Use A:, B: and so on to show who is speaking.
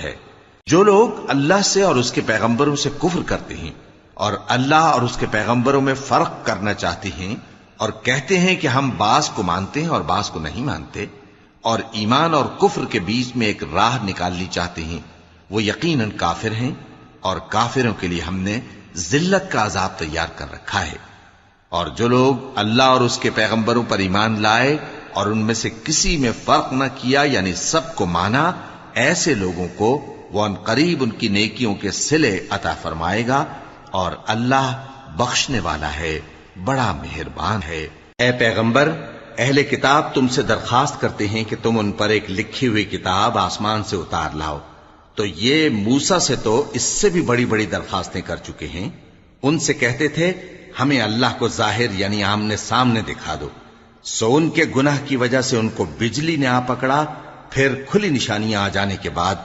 A: ہے۔ جو لوگ اللہ سے اور اس کے پیغمبروں سے کفر کرتے ہیں اور اللہ اور اس کے پیغمبروں میں فرق کرنا چاہتے ہیں اور کہتے ہیں کہ ہم بعض کو مانتے ہیں اور بعض کو نہیں مانتے، اور ایمان اور کفر کے بیچ میں ایک راہ نکالنی چاہتے ہیں، وہ یقیناً کافر ہیں، اور کافروں کے لیے ہم نے ذلت کا عذاب تیار کر رکھا ہے۔ اور جو لوگ اللہ اور اس کے پیغمبروں پر ایمان لائے اور ان میں سے کسی میں فرق نہ کیا، یعنی سب کو مانا، ایسے لوگوں کو وہ ان قریب ان کی نیکیوں کے صلے عطا فرمائے گا، اور اللہ بخشنے والا ہے، بڑا مہربان ہے۔ اے پیغمبر، اہل کتاب تم سے درخواست کرتے ہیں کہ تم ان پر ایک لکھی ہوئی کتاب آسمان سے اتار لاؤ، تو یہ موسیٰ سے تو اس سے بھی بڑی بڑی درخواستیں کر چکے ہیں۔ ان سے کہتے تھے ہمیں اللہ کو ظاہر یعنی آمنے سامنے دکھا دو، سو ان کے گناہ کی وجہ سے ان کو بجلی نے آ پکڑا، پھر کھلی نشانیاں آ جانے کے بعد